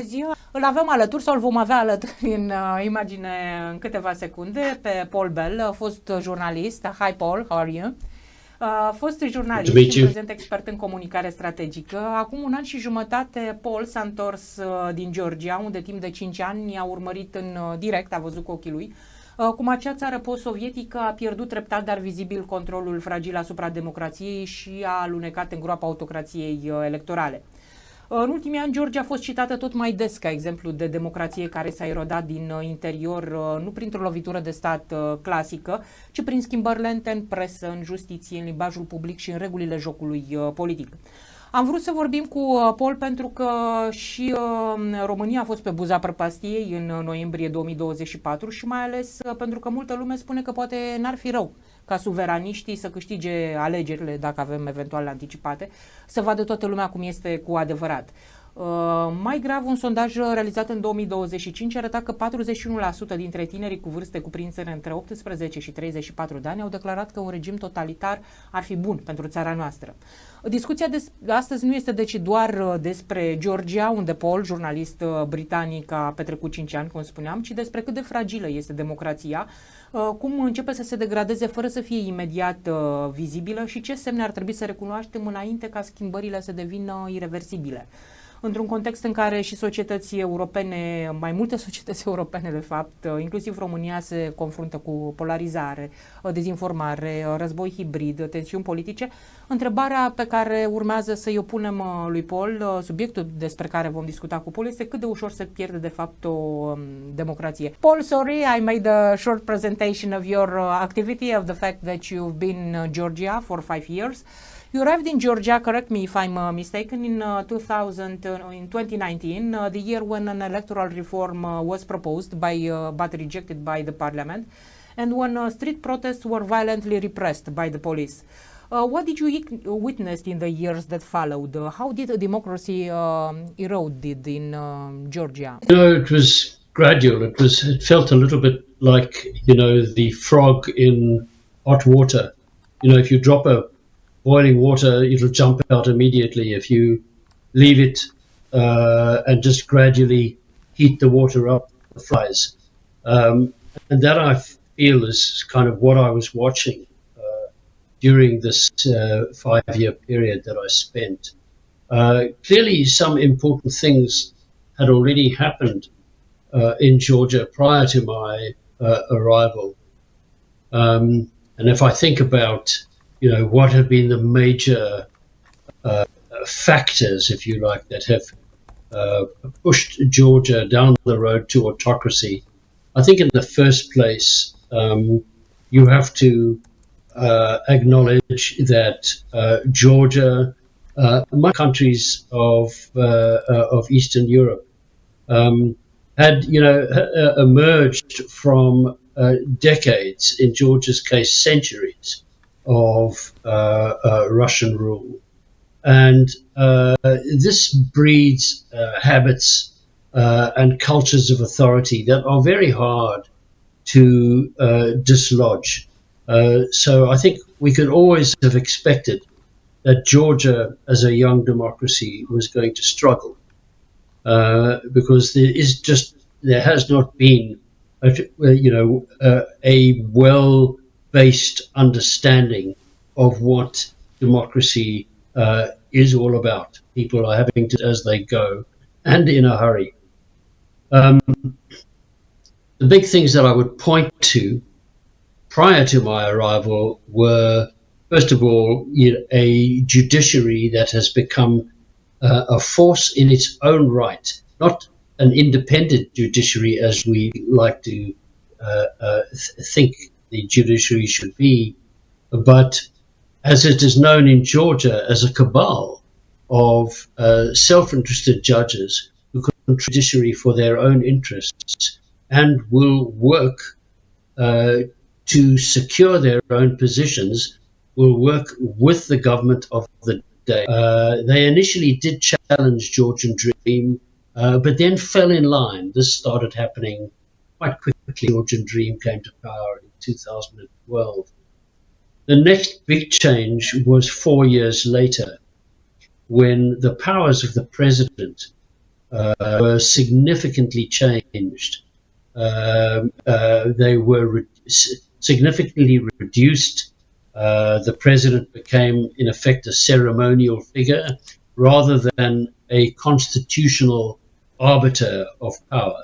ziua. Îl avem alături sau îl vom avea alături în imagine în câteva secunde pe Paul Bell, fost jurnalist. Hi Paul, how are you? Fost jurnalist și prezent expert în comunicare strategică. Acum 1 an și jumătate Paul s-a întors din Georgia, unde timp de 5 ani a urmărit în direct, a văzut cu ochii lui, cum acea țară post-sovietică a pierdut treptat, dar vizibil, controlul fragil asupra democrației și a alunecat în groapa autocrației electorale. În ultimii ani, Georgia a fost citată tot mai des ca exemplu de democrație care s-a erodat din interior, nu printr-o lovitură de stat clasică, ci prin schimbări lente în presă, în justiție, în limbajul public și în regulile jocului politic. Am vrut să vorbim cu Paul pentru că și România a fost pe buza prăpastiei în noiembrie 2024 și mai ales pentru că multă lume spune că poate n-ar fi rău ca suveraniștii să câștige alegerile, dacă avem eventual anticipate, să vadă toată lumea cum este cu adevărat. Mai grav, un sondaj realizat în 2025 arăta că 41% dintre tinerii cu vârste cuprinse între 18 și 34 de ani au declarat că un regim totalitar ar fi bun pentru țara noastră. Discuția de astăzi nu este deci doar despre Georgia, unde Paul, jurnalist britanic, a petrecut 5 ani, cum spuneam, ci despre cât de fragilă este democrația, cum începe să se degradeze fără să fie imediat vizibilă și ce semne ar trebui să recunoaștem înainte ca schimbările să devină ireversibile. Într-un context în care și societății europene, mai multe societăți europene de fapt, inclusiv România, se confruntă cu polarizare, dezinformare, război hibrid, tensiuni politice, întrebarea pe care urmează să-i o punem lui Paul, subiectul despre care vom discuta cu Paul, este cât de ușor se pierde de fapt o democrație. Paul, sorry, I made a short presentation of your activity, of the fact that you've been in Georgia for 5 years. You arrived in Georgia, correct me if I'm mistaken, in 2019, the year when an electoral reform was proposed but rejected by the parliament, and when street protests were violently repressed by the police. What did you witness in the years that followed? How did democracy erode in Georgia? It was gradual. It felt a little bit like, the frog in hot water. If you drop a boiling water, it'll jump out immediately. If you leave it and just gradually heat the water up, it flies. And that, I feel, is kind of what I was watching during this 5-year period that I spent. Clearly, some important things had already happened in Georgia prior to my arrival. And if I think about what have been the major factors, if you like, that have pushed Georgia down the road to autocracy. I think in the first place, you have to acknowledge that Georgia, among countries of Eastern Europe, had emerged from decades, in Georgia's case, centuries of Russian rule, and this breeds habits and cultures of authority that are very hard to dislodge. So I think we could always have expected that Georgia, as a young democracy, was going to struggle because there has not been a well-based understanding of what democracy is all about. People are having to as they go, and in a hurry. The big things that I would point to prior to my arrival were, first of all, a judiciary that has become a force in its own right, not an independent judiciary as we like to think the judiciary should be, but as it is known in Georgia as a cabal of self-interested judges who control the judiciary for their own interests and will work to secure their own positions, will work with the government of the day. They initially did challenge Georgian Dream, but then fell in line. This started happening quite quickly. Georgian Dream came to power in 2012. The next big change was 4 years later, when the powers of the president were significantly changed. They were significantly reduced. The president became, in effect, a ceremonial figure rather than a constitutional arbiter of power.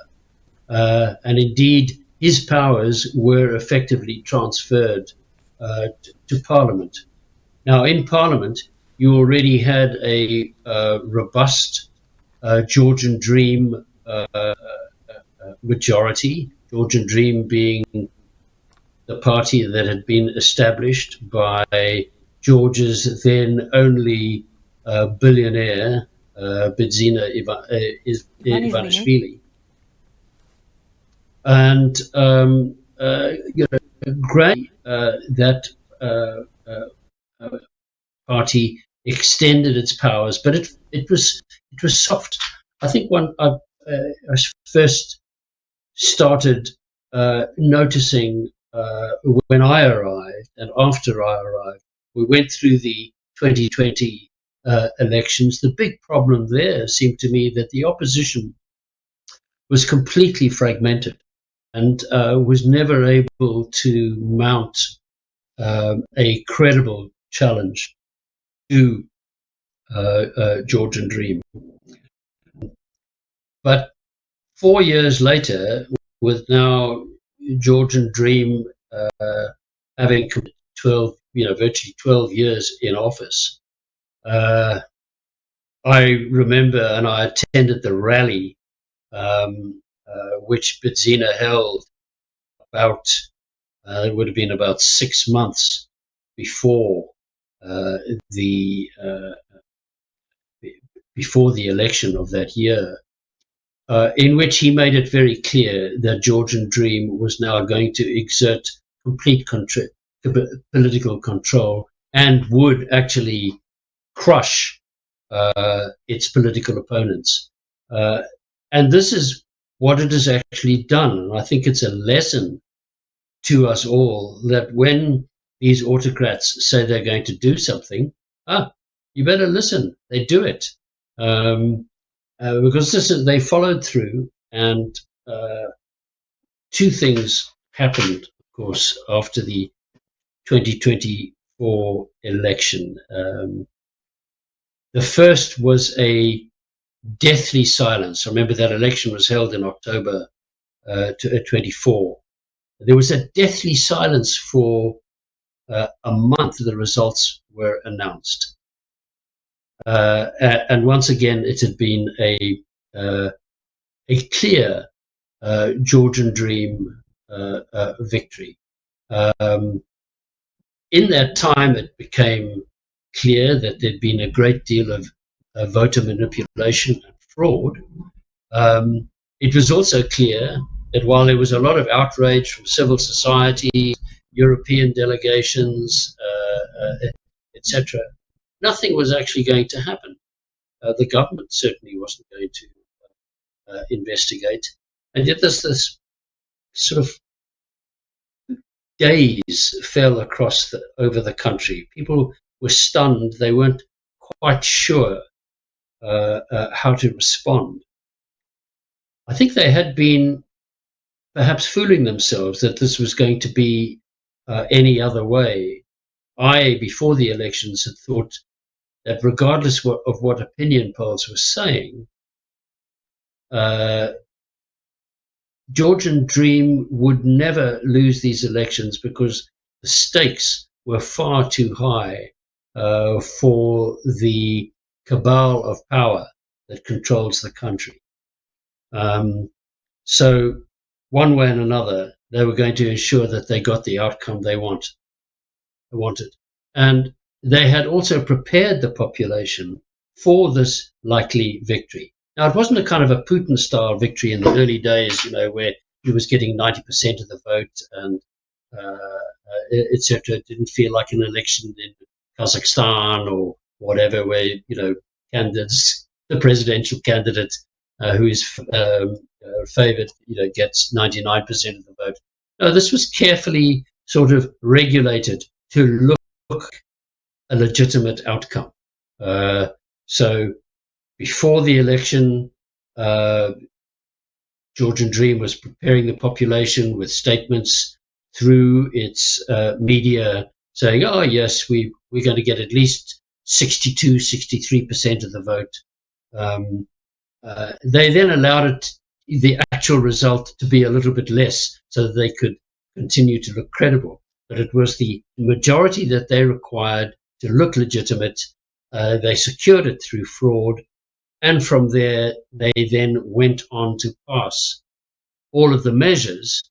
And indeed, his powers were effectively transferred to Parliament. Now, in Parliament, you already had a robust Georgian Dream majority, Georgian Dream being the party that had been established by Georgia's then only billionaire, Bidzina Ivanishvili. And gradually that party extended its powers, but it was soft. I think when I first started noticing when I arrived and after I arrived, we went through the 2020 elections. The big problem there seemed to me that the opposition was completely fragmented and was never able to mount a credible challenge to Georgian Dream. But 4 years later, with now Georgian Dream having 12, virtually 12 years in office, I remember, and I attended the rally which Bidzina held about, it would have been about 6 months before the election of that year, in which he made it very clear that Georgian Dream was now going to exert complete political control and would actually crush its political opponents. And this is what it has actually done. And I think it's a lesson to us all that when these autocrats say they're going to do something, you better listen. They do it. Because they followed through, and two things happened, of course, after the 2024 election. The first was a deathly silence. I remember that election was held in October 24. There was a deathly silence for a month. The results were announced. And once again, it had been a clear Georgian Dream victory. In that time, it became clear that there'd been a great deal of voter manipulation and fraud. It was also clear that while there was a lot of outrage from civil society, European delegations, etc., nothing was actually going to happen. The government certainly wasn't going to investigate. And yet this sort of gaze fell across over the country. People were stunned. They weren't quite sure how to respond. I think they had been perhaps fooling themselves that this was going to be any other way. I, before the elections, had thought that regardless of what opinion polls were saying, Georgian Dream would never lose these elections because the stakes were far too high for the cabal of power that controls the country. So one way and another, they were going to ensure that they got the outcome they wanted. And they had also prepared the population for this likely victory. Now, it wasn't a kind of a Putin-style victory in the early days, where he was getting 90% of the vote and etc. It didn't feel like an election in Kazakhstan or whatever, where candidates, the presidential candidate who is favoured, gets 99% of the vote. No, this was carefully sort of regulated to look a legitimate outcome. So before the election, Georgian Dream was preparing the population with statements through its media saying, oh, yes, we're going to get at least 62, 63% of the vote. They then allowed the actual result to be a little bit less so that they could continue to look credible. But it was the majority that they required to look legitimate. They secured it through fraud. And from there, they then went on to pass all of the measures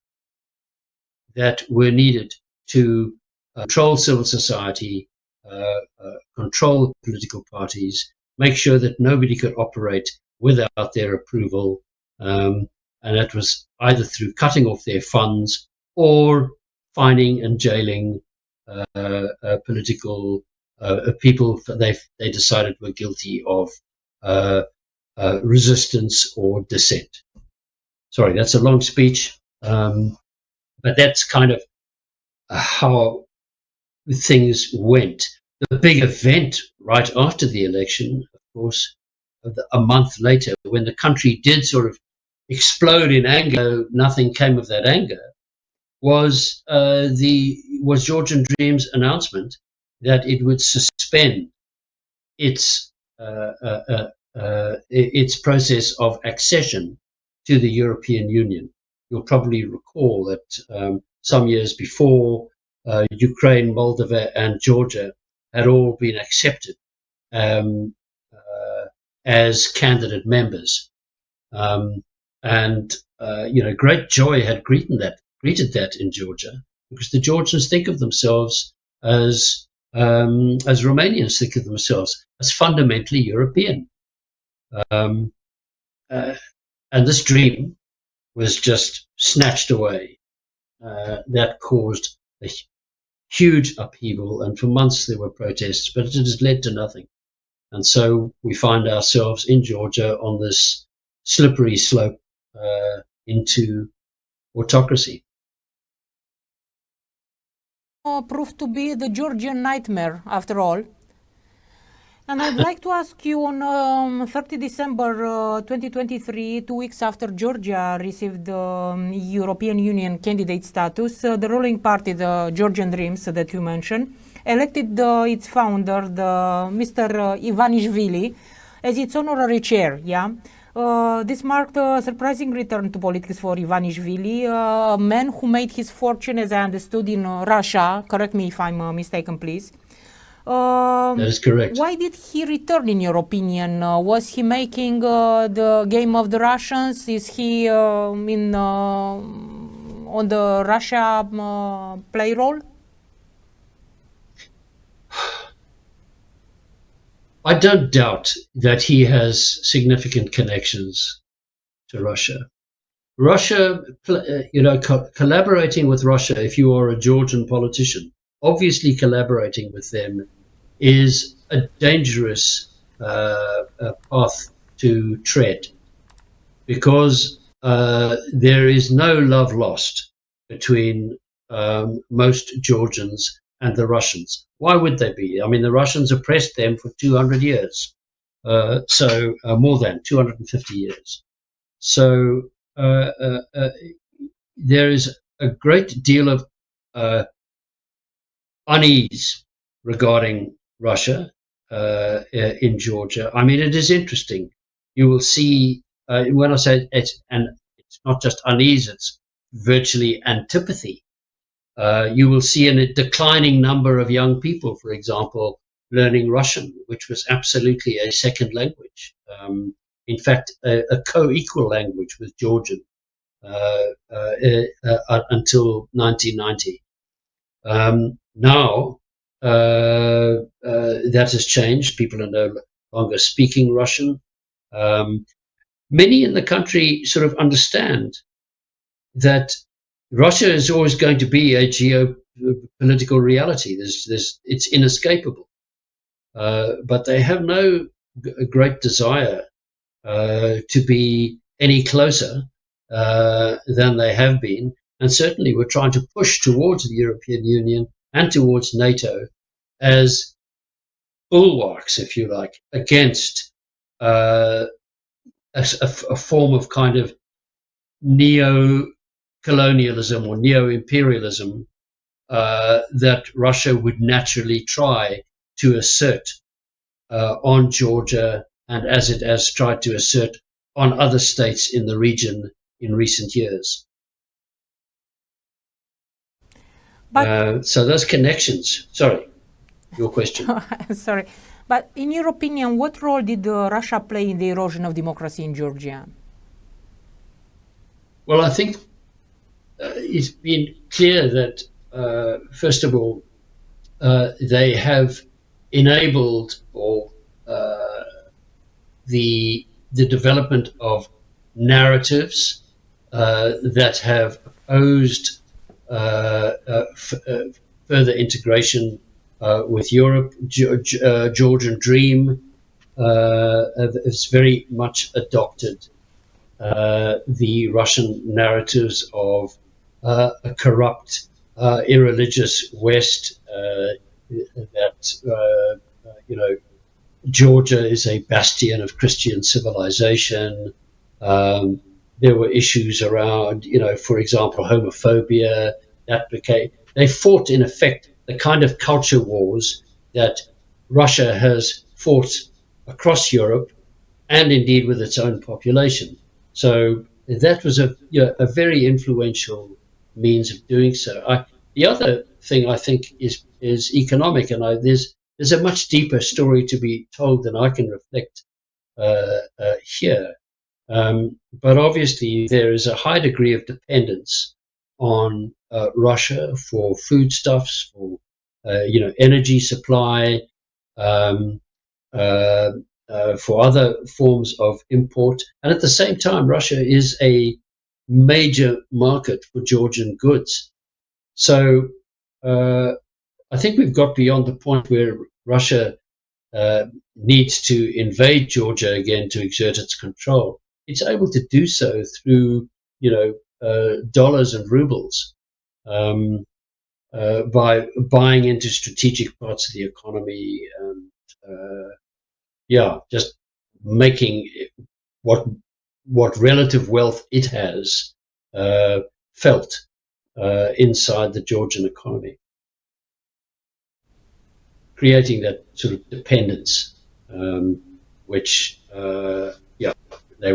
that were needed to control civil society, control political parties, make sure that nobody could operate without their approval. And that was either through cutting off their funds or fining and jailing political people that they decided were guilty of resistance or dissent. Sorry, that's a long speech, but that's kind of how things went. The big event right after the election, of course, a month later, when the country did sort of explode in anger, nothing came of that anger, was Georgian Dream's announcement that it would suspend its process of accession to the European Union. You'll probably recall that some years before, Ukraine, Moldova, and Georgia had all been accepted as candidate members, and great joy had greeted that in Georgia, because the Georgians think of themselves as Romanians think of themselves as fundamentally European. And this dream was just snatched away. That caused a huge upheaval, and for months there were protests, but it has led to nothing. And so we find ourselves in Georgia on this slippery slope into autocracy. Proved to be the Georgian nightmare after all. And I'd like to ask you, on 30 December 2023, 2 weeks after Georgia received European Union candidate status, the ruling party, the Georgian Dreams that you mentioned, elected its founder, the Mr. Ivanishvili, as its honorary chair. This marked a surprising return to politics for Ivanishvili, a man who made his fortune, as I understood, in Russia. Correct me if I'm mistaken, please. That is correct. Why did he return, in your opinion? Was he making the game of the Russians? Is he on the Russia play role? I don't doubt that he has significant connections to Russia. Russia, collaborating with Russia, if you are a Georgian politician, obviously collaborating with them is a dangerous path to tread, because there is no love lost between most Georgians and the Russians. Why would they be? I mean, the Russians oppressed them for 200 years, so more than 250 years. So there is a great deal of unease regarding Russia in Georgia. I mean, it is interesting. You will see, when I say it's not just unease, it's virtually antipathy. You will see a declining number of young people, for example, learning Russian, which was absolutely a second language. In fact, a co-equal language with Georgian until 1990. Now that has changed. People are no longer speaking Russian. Many in the country sort of understand that Russia is always going to be a geopolitical reality. It's inescapable. But they have no great desire to be any closer than they have been. And certainly we're trying to push towards the European Union and towards NATO as bulwarks, if you like, against a form of kind of neo-colonialism or neo-imperialism that Russia would naturally try to assert on Georgia, and as it has tried to assert on other states in the region in recent years. But so those connections. Sorry, your question. Sorry, but in your opinion, what role did Russia play in the erosion of democracy in Georgia? Well, I think it's been clear that, first of all, they have enabled the development of narratives that have opposed further integration with Europe. Georgian Dream has very much adopted the Russian narratives of a corrupt, irreligious West, that Georgia is a bastion of Christian civilization. There were issues around, for example, homophobia. They fought, in effect, the kind of culture wars that Russia has fought across Europe and indeed with its own population. So that was a very influential means of doing so. The other thing I think is economic, and there's a much deeper story to be told than I can reflect here. But obviously there is a high degree of dependence on Russia for foodstuffs, for energy supply, for other forms of import, and at the same time, Russia is a major market for Georgian goods. So I think we've got beyond the point where Russia needs to invade Georgia again to exert its control. It's able to do so through, dollars and rubles, by buying into strategic parts of the economy and, just making what relative wealth it has felt inside the Georgian economy, creating that sort of dependence, which they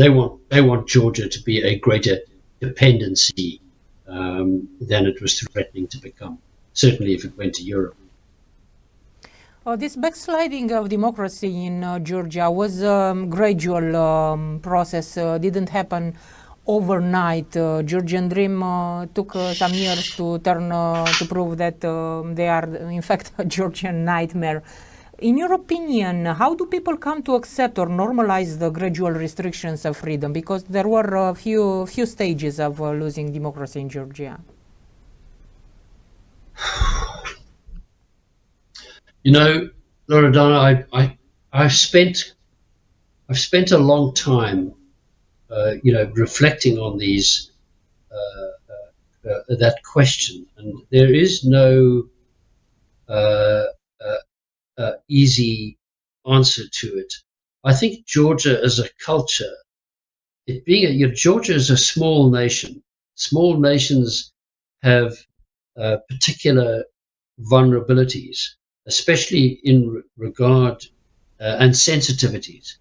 want Georgia to be a greater dependency than it was threatening to become. Certainly, if it went to Europe. This backsliding of democracy in Georgia was a gradual process. Didn't happen overnight. Georgian Dream took some years to prove that they are in fact a Georgian nightmare. In your opinion, how do people come to accept or normalize the gradual restrictions of freedom? Because there were a few stages of losing democracy in Georgia. Loredana, I've spent a long time, reflecting on these that question, and there is no easy answer to it. I think Georgia as a culture, Georgia is a small nation. Small nations have particular vulnerabilities, especially in regard and sensitivities,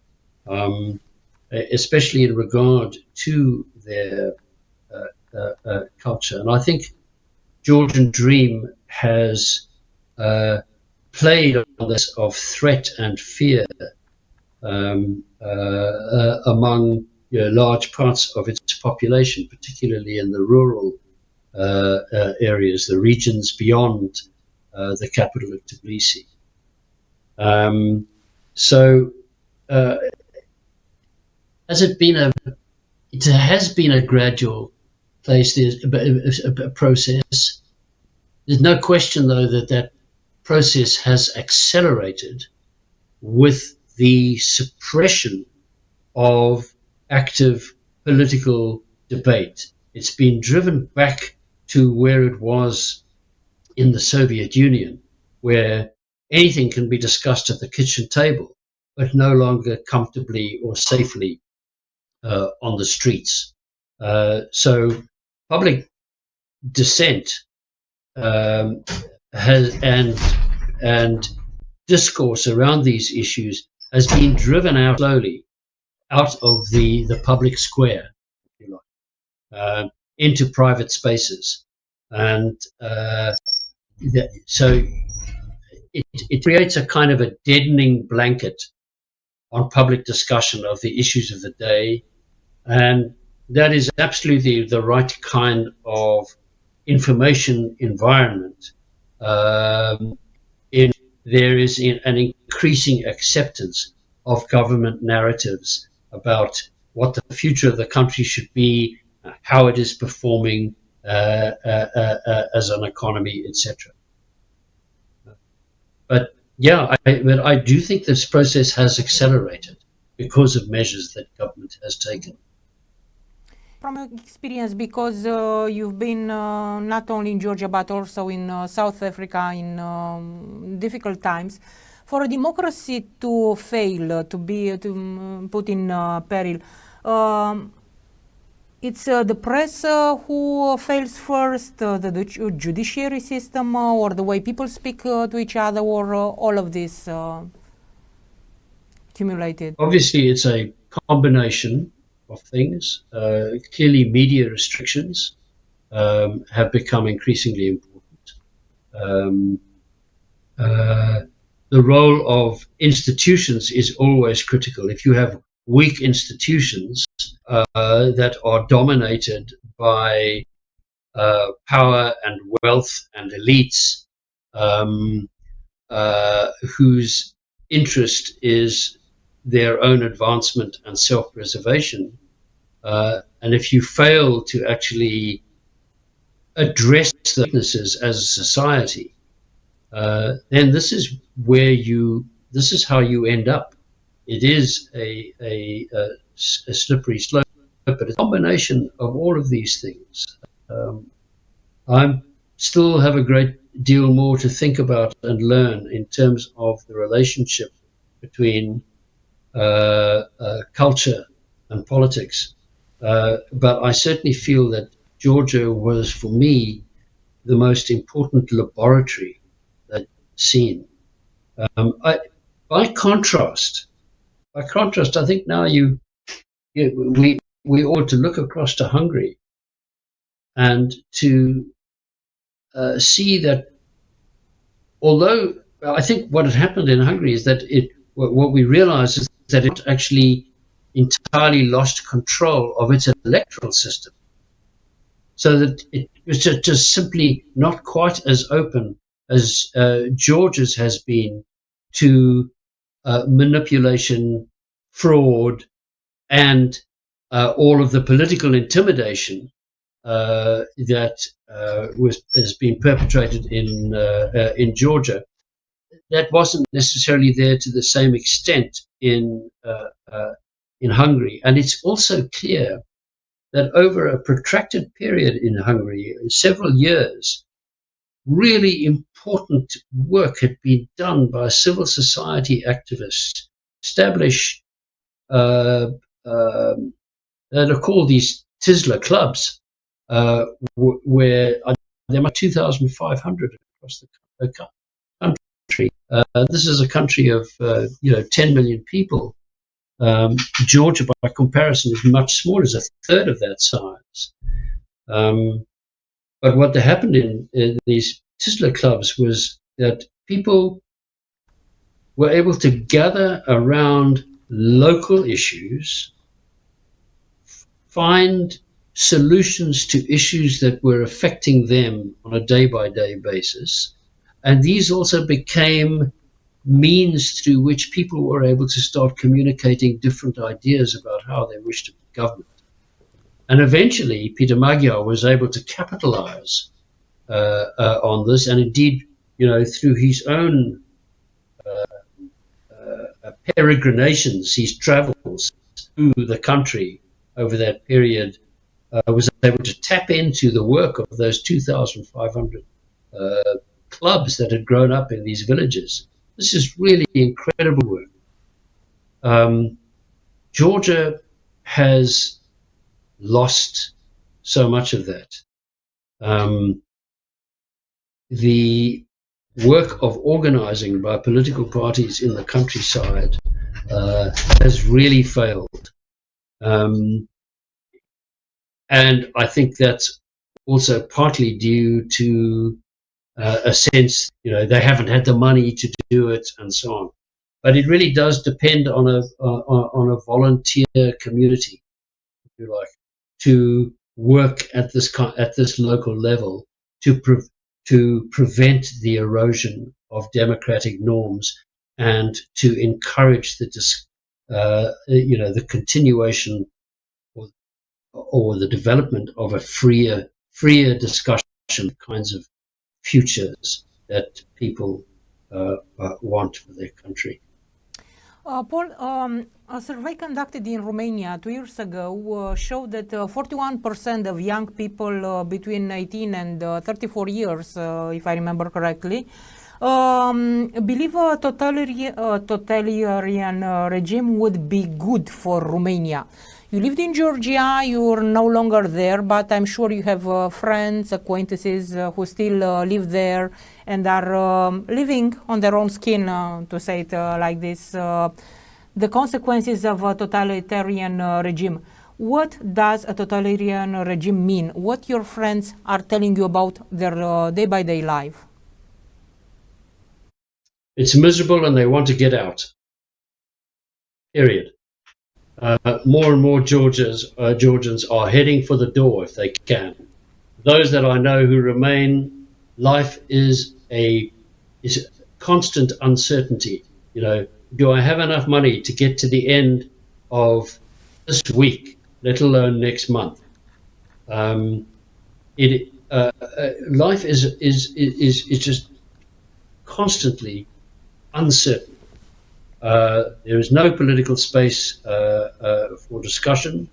especially in regard to their culture. And I think Georgian Dream has played on this of threat and fear among large parts of its population, particularly in the rural areas, the regions beyond the capital of Tbilisi. It has been a gradual place. There's a process. There's no question, though, that process has accelerated with the suppression of active political debate. It's been driven back to where it was in the Soviet Union, where anything can be discussed at the kitchen table. but no longer comfortably or safely on the streets. So public dissent has and discourse around these issues has been driven out slowly out of the public square, if you like, into private spaces, and so it creates a kind of a deadening blanket on public discussion of the issues of the day, and that is absolutely the right kind of information environment. There is an increasing acceptance of government narratives about what the future of the country should be, how it is performing as an economy, etc. But yeah, I do think this process has accelerated because of measures that government has taken. From your experience, because you've been not only in Georgia but also in South Africa in difficult times, for a democracy to fail, to be put in peril, it's the press who fails first, the judiciary system, or the way people speak to each other, or all of this accumulated? Obviously, it's a combination of things. Clearly, media restrictions have become increasingly important. The role of institutions is always critical. If you have weak institutions that are dominated by power and wealth and elites whose interest is their own advancement and self-preservation, and if you fail to actually address the weaknesses as a society, then this is how you end up. It is a slippery slope, but it's a combination of all of these things. I still have a great deal more to think about and learn in terms of the relationship between culture and politics. But I certainly feel that Georgia was, for me, the most important laboratory that I've seen. By contrast, I think now we ought to look across to Hungary and to see that, although I think what had happened in Hungary is that what we realize is that it actually entirely lost control of its electoral system, so that it was just simply not quite as open as Georgia's has been to manipulation, fraud, and all of the political intimidation that has been perpetrated in Georgia. That wasn't necessarily there to the same extent in Hungary, and it's also clear that over a protracted period in Hungary, several years, really important work had been done by civil society activists, establish that are called these Tisla clubs, where there are 2,500 across the country. This is a country of 10 million people. Georgia, by comparison, is much smaller, is a third of that size. But what happened in these Tisla clubs was that people were able to gather around local issues, find solutions to issues that were affecting them on a day-by-day basis, and these also became means through which people were able to start communicating different ideas about how they wished to be governed. And eventually, Peter Magyar was able to capitalize on this, and indeed, through his own peregrinations, his travels through the country over that period, was able to tap into the work of those 2,500 clubs that had grown up in these villages. This is really incredible work. Georgia has lost so much of that. The work of organizing by political parties in the countryside has really failed. And I think that's also partly due to a sense, they haven't had the money to do it and so on. But it really does depend on a volunteer community, if you like, to work at this local level to prevent the erosion of democratic norms and to encourage the continuation or the development of a freer discussion, kinds of futures that people want for their country. Paul, a survey conducted in Romania 2 years ago showed that 41% of young people between 18 and 34 years, if I remember correctly, believe a totalitarian regime would be good for Romania. You lived in Georgia, you're no longer there, but I'm sure you have friends, acquaintances who still live there and are living on their own skin, to say it like this, the consequences of a totalitarian regime. What does a totalitarian regime mean? What your friends are telling you about their day-by-day life? It's miserable and they want to get out. Period. More and more Georgians are heading for the door if they can. Those that I know who remain, life is a constant uncertainty. Do I have enough money to get to the end of this week, let alone next month? Life is just constantly uncertain. There is no political space for discussion.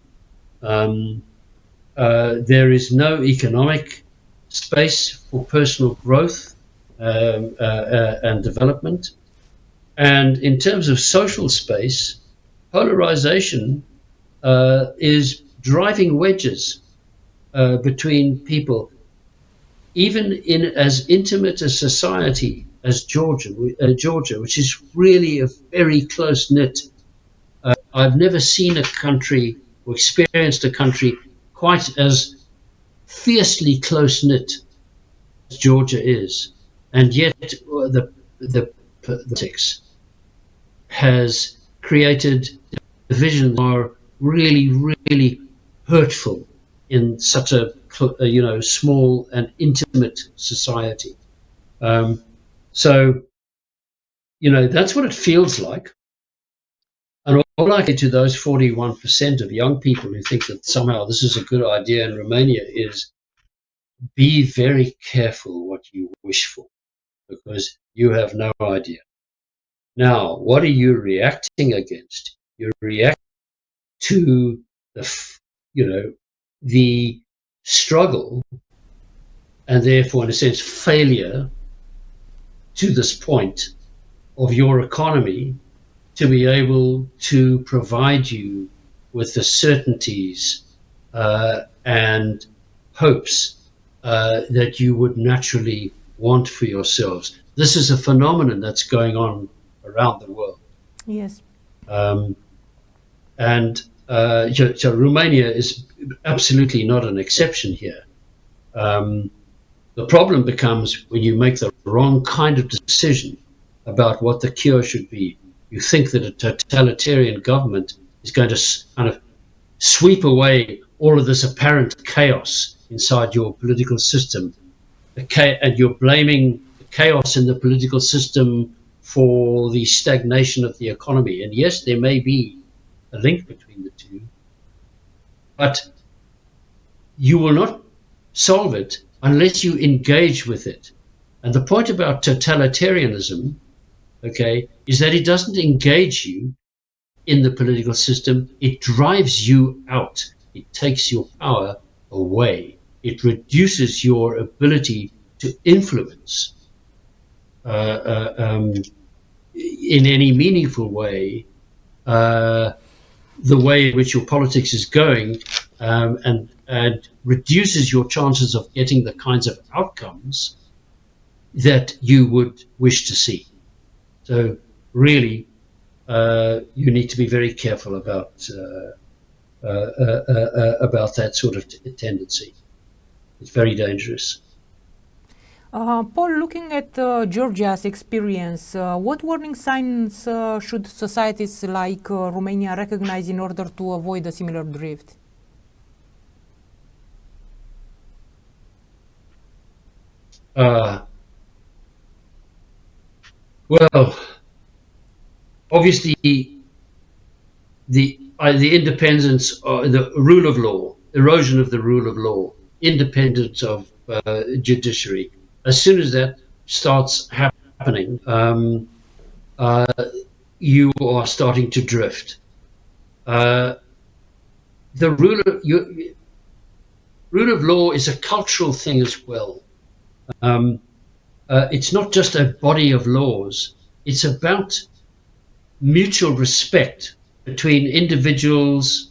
There is no economic space for personal growth and development. And in terms of social space, polarization is driving wedges between people. Even in as intimate a society as Georgia, which is really a very close-knit. I've never seen a country or experienced a country quite as fiercely close-knit as Georgia is, and yet the politics has created divisions that are really, really hurtful in such a small and intimate society. So, that's what it feels like. And all I say to those 41% of young people who think that somehow this is a good idea in Romania is be very careful what you wish for, because you have no idea. Now, what are you reacting against? You react to the struggle and therefore, in a sense, failure to this point of your economy to be able to provide you with the certainties and hopes that you would naturally want for yourselves. This is a phenomenon that's going on around the world. Yes. So Romania is absolutely not an exception here. The problem becomes when you make the wrong kind of decision about what the cure should be. You think that a totalitarian government is going to kind of sweep away all of this apparent chaos inside your political system, and you're blaming the chaos in the political system for the stagnation of the economy. And yes, there may be a link between the two, but you will not solve it unless you engage with it. And the point about totalitarianism, is that it doesn't engage you in the political system. It drives you out. It takes your power away. It reduces your ability to influence in any meaningful way the way in which your politics is going, and reduces your chances of getting the kinds of outcomes that you would wish to see. So really, you need to be very careful about that sort of tendency. It's very dangerous. Paul, looking at Georgia's experience, what warning signs should societies like Romania recognize in order to avoid a similar drift? Well, obviously, the independence, the rule of law, erosion of the rule of law, independence of judiciary. As soon as that starts happening, you are starting to drift. The rule of law is a cultural thing as well. It's not just a body of laws. It's about mutual respect between individuals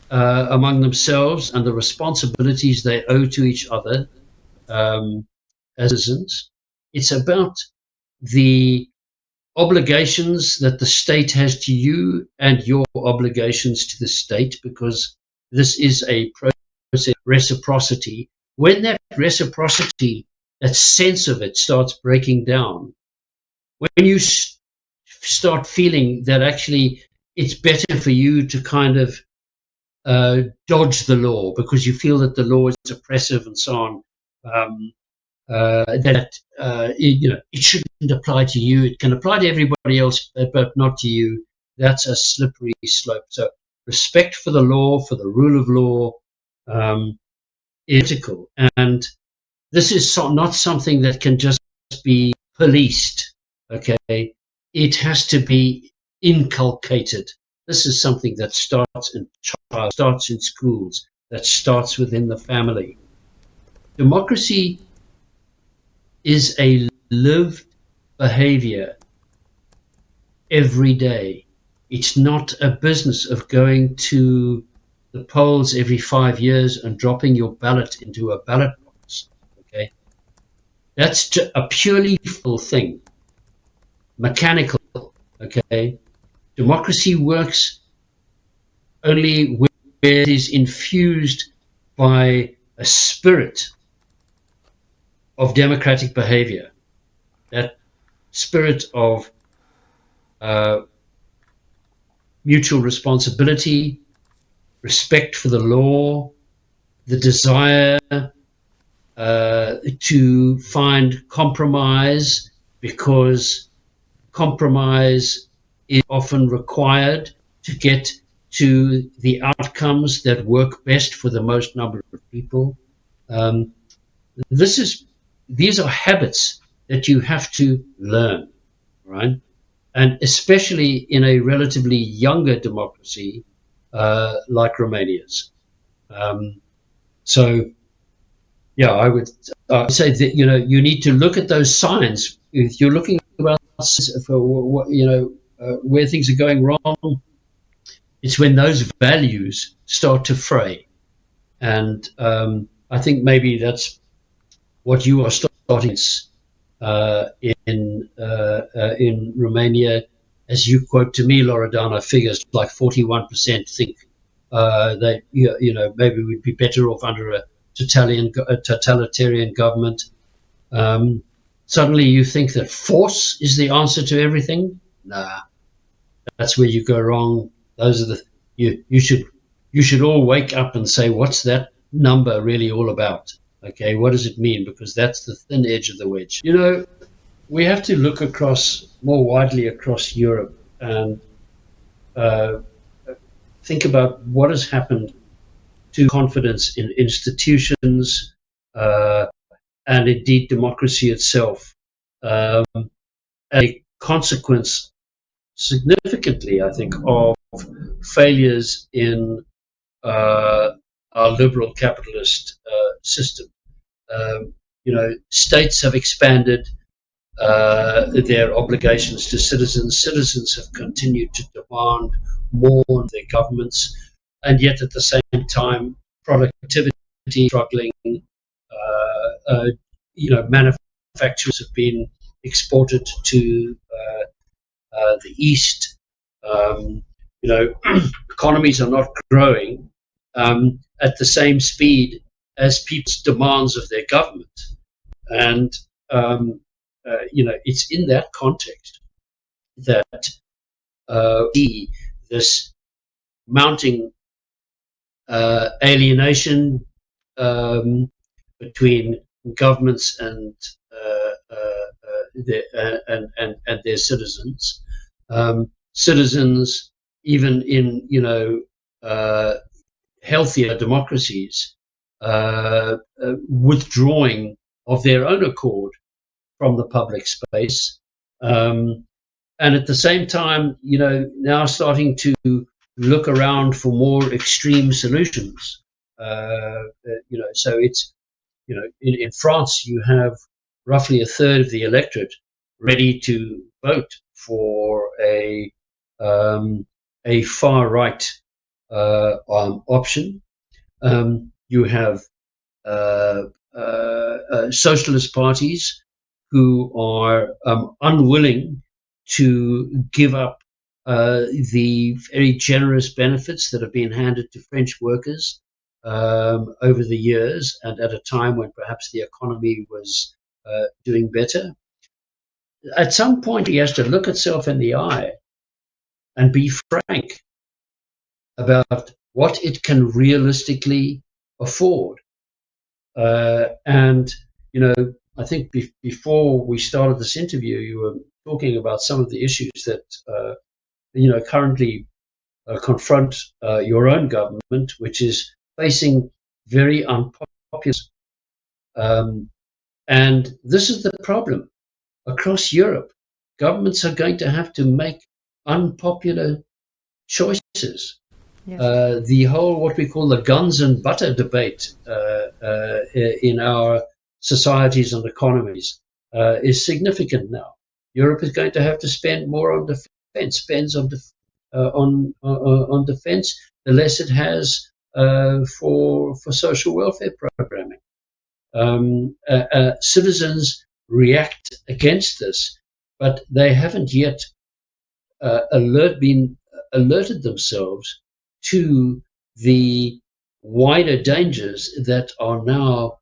among themselves and the responsibilities they owe to each other as citizens. It's about the obligations that the state has to you and your obligations to the state, because this is a process of reciprocity. When that reciprocity, that sense of it, starts breaking down, when you start feeling that actually it's better for you to kind of dodge the law because you feel that the law is oppressive and so on, it shouldn't apply to you. It can apply to everybody else, but not to you. That's a slippery slope. So respect for the law, for the rule of law, is critical. And this is not something that can just be policed. Okay, it has to be inculcated. This is something that starts in schools, that starts within the family. Democracy is a lived behavior every day. It's not a business of going to the polls every 5 years and dropping your ballot into a ballot box. Okay, that's a purely full thing, mechanical. Okay, democracy works only where it is infused by a spirit of democratic behavior, that spirit of mutual responsibility, respect for the law, the desire to find compromise, because compromise is often required to get to the outcomes that work best for the most number of people. These are habits that you have to learn, right? And especially in a relatively younger democracy like Romania's. So, yeah, I would say that you need to look at those signs. If you're looking about where things are going wrong, it's when those values start to fray. And I think maybe that's what you are starting in Romania. As you quote to me, Loredana, figures like 41% think that maybe we'd be better off under a totalitarian government. Suddenly you think that force is the answer to everything. Nah, that's where you go wrong. Those are you should all wake up and say, what's that number really all about? Okay, what does it mean? Because that's the thin edge of the wedge. We have to look more widely across Europe and think about what has happened to confidence in institutions and indeed democracy itself. A consequence, significantly, I think, of failures in our liberal capitalist system. States have expanded, their obligations to citizens. Citizens have continued to demand more on their governments, and yet at the same time, productivity struggling. Manufacturers have been exported to the East. Economies are not growing at the same speed as people's demands of their government, and it's in that context that see this mounting alienation between governments and their citizens. Citizens, even in healthier democracies, withdrawing of their own accord from the public space, and at the same time, now starting to look around for more extreme solutions. So it's in France, you have roughly a third of the electorate ready to vote for a far right option. You have socialist parties who are unwilling to give up the very generous benefits that have been handed to French workers over the years, and at a time when perhaps the economy was doing better. At some point, he has to look itself in the eye and be frank about what it can realistically afford. I think before we started this interview, you were talking about some of the issues that currently confront your own government, which is facing very unpopular. And this is the problem. Across Europe, governments are going to have to make unpopular choices. Yes. The whole, what we call the guns and butter debate in our societies and economies is significant now. Europe is going to have to spend more on defense, spends on defense, the less it has for social welfare programming. Citizens react against this, but they haven't yet alerted themselves to the wider dangers that are now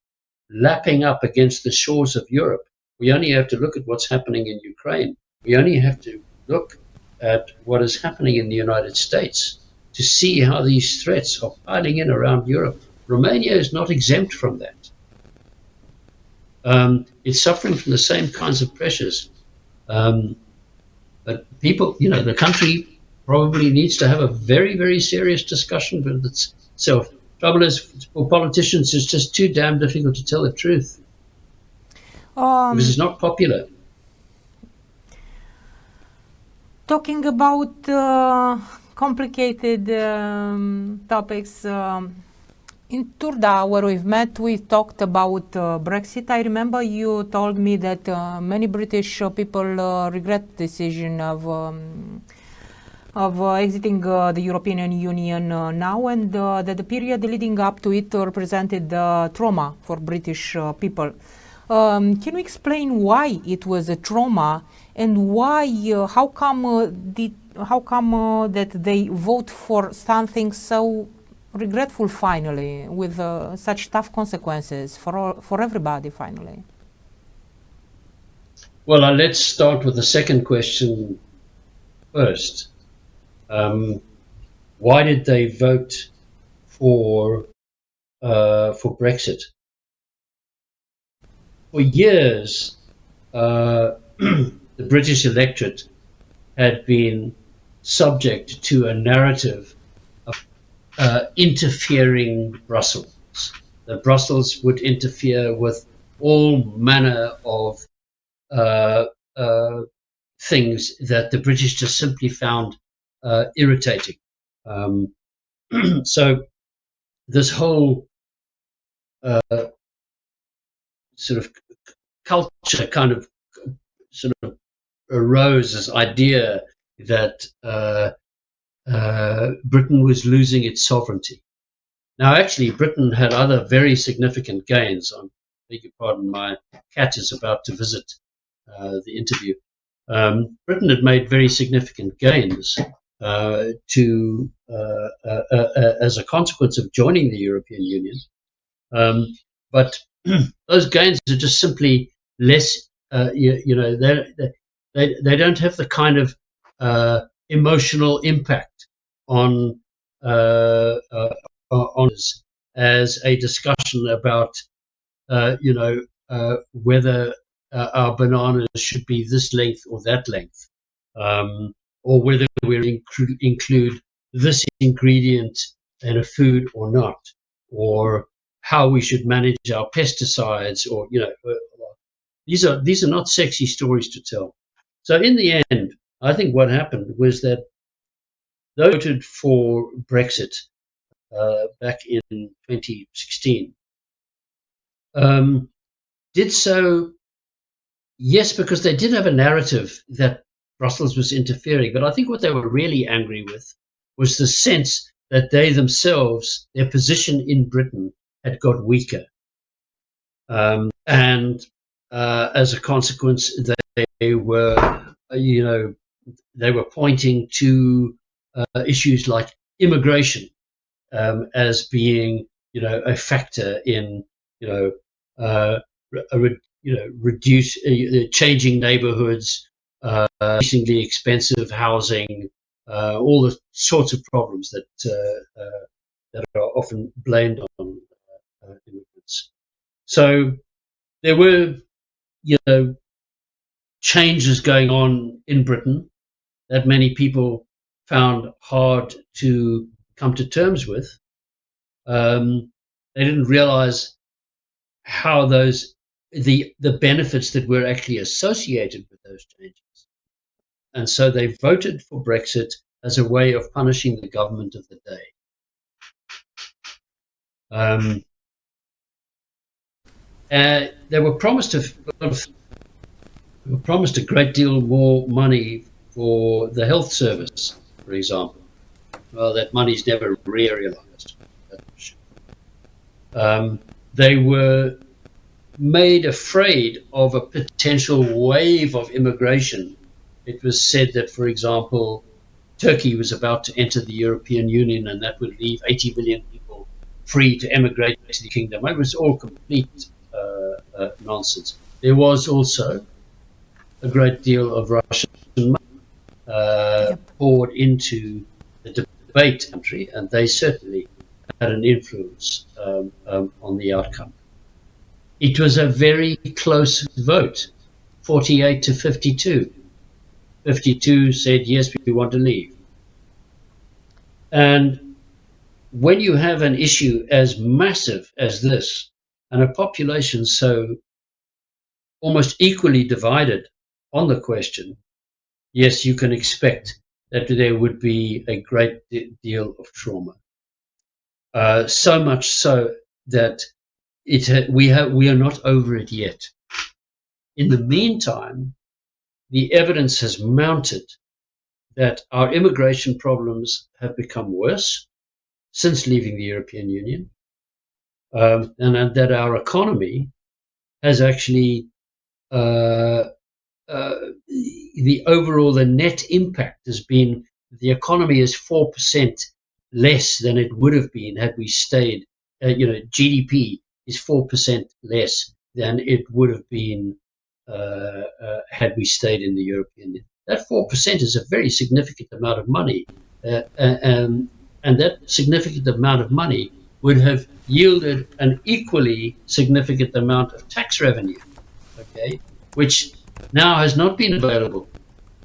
lapping up against the shores of Europe. We only have to look at what's happening in Ukraine. We only have to look at what is happening in the United States to see how these threats are piling in around Europe. Romania is not exempt from that. It's suffering from the same kinds of pressures. But people, the country probably needs to have a very, very serious discussion with itself. Trouble is, for politicians, it's just too damn difficult to tell the truth. Because it's not popular. Talking about complicated topics, in Turda, where we've met, we talked about Brexit. I remember you told me that many British people regret the decision of exiting the European Union now, and that the period leading up to it represented trauma for British people. Can you explain why it was a trauma, and why? How come that they vote for something so regretful finally, with such tough consequences for everybody finally? Well, let's start with the second question first. Why did they vote for Brexit? For years, the British electorate had been subject to a narrative of interfering Brussels. That Brussels would interfere with all manner of things that the British just simply found irritating. So this whole sort of culture kind of sort of arose this idea that Britain was losing its sovereignty. Now, actually, Britain had other very significant gains. I beg your pardon, my cat is about to visit the interview. Britain had made very significant gains as a consequence of joining the European Union. But those gains are just simply less, they don't have the kind of emotional impact on us as a discussion about, whether our bananas should be this length or that length, or whether we include this ingredient in a food or not, or how we should manage our pesticides, or these are not sexy stories to tell. So in the end, I think what happened was that those who voted for Brexit back in 2016 did so, yes, because they did have a narrative that Brussels was interfering, but I think what they were really angry with was the sense that they themselves, their position in Britain, had got weaker, and as a consequence, they were, they were pointing to issues like immigration as being, a factor in, changing neighbourhoods, increasingly expensive housing, all the sorts of problems that are often blamed on immigrants. So there were, changes going on in Britain that many people found hard to come to terms with. They didn't realize how the benefits that were actually associated with those changes. And so they voted for Brexit as a way of punishing the government of the day. They were promised a great deal more money for the health service, for example. Well, that money's never realized. They were made afraid of a potential wave of immigration. It was said that, for example, Turkey was about to enter the European Union, and that would leave 80 million people free to emigrate to the kingdom. It was all complete nonsense. There was also a great deal of Russian money poured into the debate country, and they certainly had an influence on the outcome. It was a very close vote, 48 to 52. 52 said, yes, we want to leave. And when you have an issue as massive as this, and a population so almost equally divided on the question, yes, you can expect that there would be a great deal of trauma. So much so that we are not over it yet. In the meantime, the evidence has mounted that our immigration problems have become worse since leaving the European Union, and that our economy has actually, the net impact has been, the economy is 4% less than it would have been had we stayed, GDP is 4% less than it would have been had we stayed in the European Union. That 4% is a very significant amount of money, and that significant amount of money would have yielded an equally significant amount of tax revenue, which now has not been available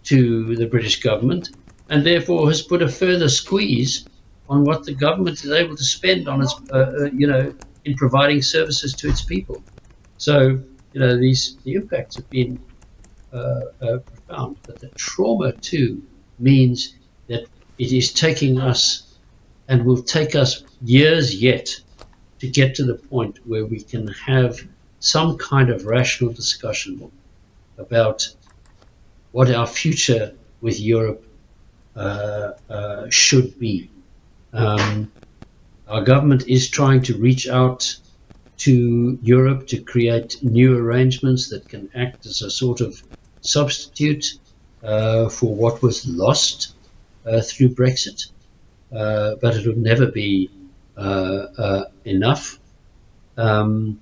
to the British government, and therefore has put a further squeeze on what the government is able to spend on its, in providing services to its people. So, the impacts have been profound, but the trauma too means that it is taking us, and will take us years yet, to get to the point where we can have some kind of rational discussion about what our future with Europe should be. Our government is trying to reach out to Europe to create new arrangements that can act as a sort of substitute for what was lost through Brexit, but it will never be enough. And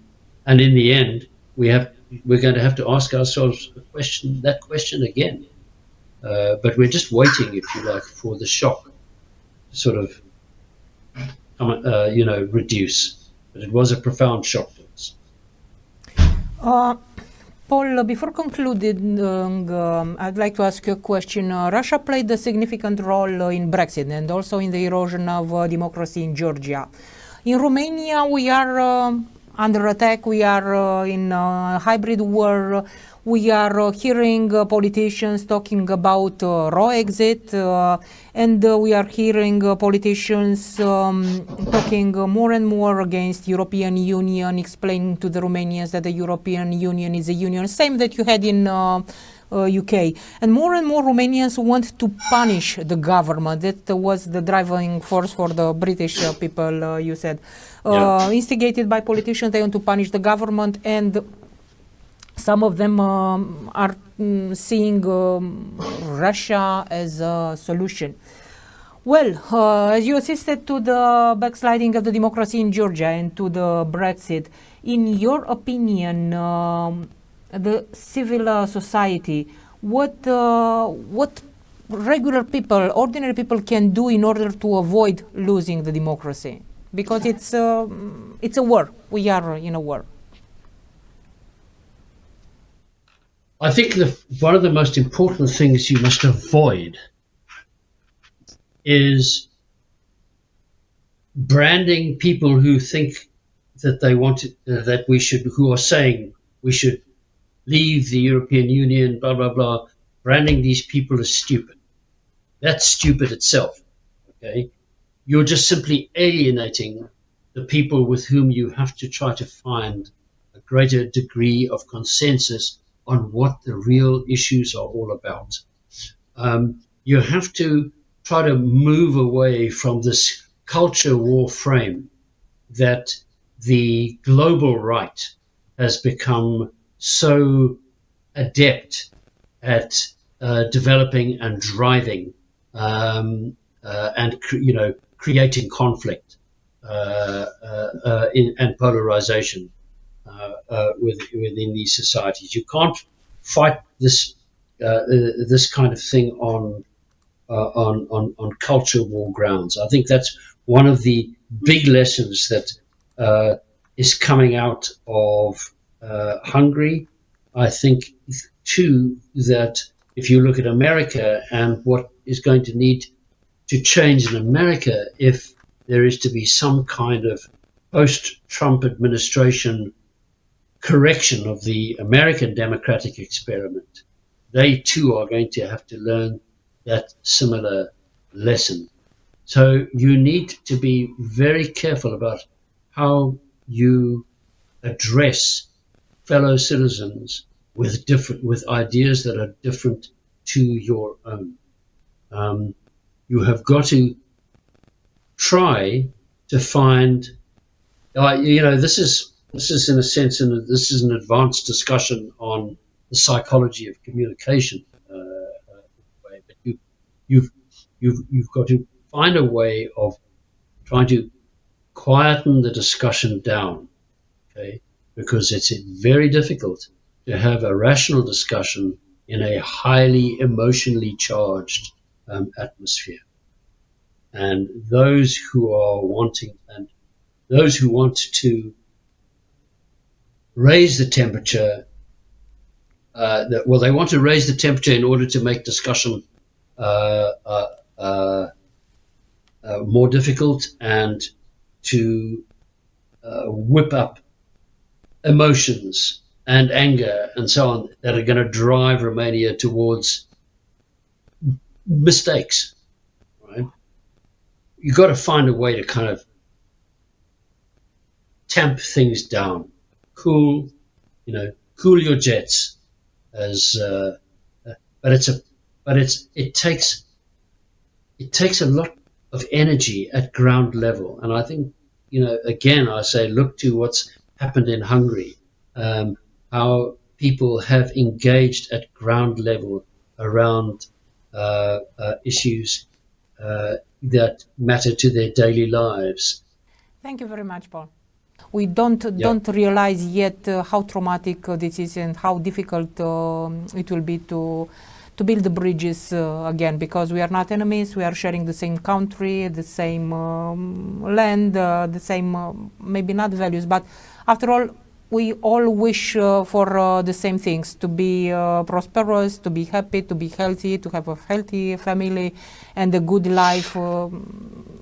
in the end, we're going to have to ask ourselves that question again. But we're just waiting, if you like, for the shock to sort of reduce. But it was a profound shock to us. Paul, before concluding, I'd like to ask you a question. Russia played a significant role in Brexit and also in the erosion of democracy in Georgia. In Romania, we are under attack. We are in a hybrid war. We are hearing politicians talking about raw exit, and we are hearing politicians talking more and more against European Union, explaining to the Romanians that the European Union is a union, same that you had in UK. And more Romanians want to punish the government. That was the driving force for the British people, you said. Instigated by politicians, they want to punish the government, and some of them are seeing Russia as a solution. Well, as you assisted to the backsliding of the democracy in Georgia and to the Brexit, in your opinion, the civil society, what regular people, ordinary people can do in order to avoid losing the democracy? Because it's a war. We are in a war. I think one of the most important things you must avoid is branding people who think that they want who are saying we should leave the European Union, blah, blah, blah, branding these people as stupid. That's stupid itself, okay? You're just simply alienating the people with whom you have to try to find a greater degree of consensus on what the real issues are all about. You have to try to move away from this culture war frame that the global right has become so adept at developing and driving and creating conflict and polarization within these societies. You can't fight this kind of thing on culture war grounds. I think that's one of the big lessons that is coming out of Hungary. I think too that if you look at America and what is going to need to change in America, if there is to be some kind of post-Trump administration correction of the American democratic experiment, they too are going to have to learn that similar lesson. So you need to be very careful about how you address fellow citizens with ideas that are different to your own. You have got to try to find, this is in a sense, and this is an advanced discussion on the psychology of communication. But you've got to find a way of trying to quieten the discussion down, okay? Because it's very difficult to have a rational discussion in a highly emotionally charged atmosphere. And those who want to raise the temperature, they want to raise the temperature in order to make discussion more difficult and to whip up emotions and anger and so on that are going to drive Romania towards mistakes, right? You've got to find a way to kind of tamp things down, cool your jets, as it takes a lot of energy at ground level, and I think, again, I say look to what's happened in Hungary, how people have engaged at ground level around issues that matter to their daily lives. Thank you very much, Paul. We don't realize yet how traumatic this is and how difficult it will be to build the bridges again, because we are not enemies. We are sharing the same country, the same land, the same maybe not values, but after all, we all wish for the same things: to be prosperous, to be happy, to be healthy, to have a healthy family and a good life.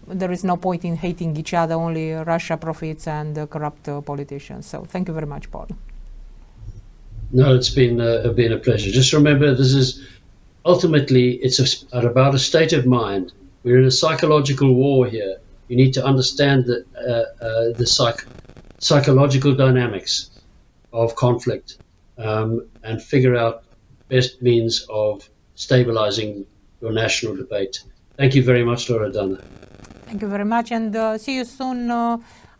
There is no point in hating each other, only Russia profits and corrupt politicians. So thank you very much, Paul. No, it's been a pleasure. Just remember, this is ultimately, it's about a state of mind. We're in a psychological war here. You need to understand the psychological dynamics of conflict and figure out best means of stabilizing your national debate. Thank you very much, Loredana. Thank you very much, and see you soon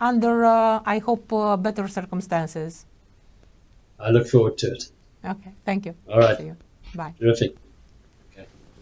under, I hope, better circumstances. I look forward to it. Okay, thank you. All right. See you. Bye. Terrific.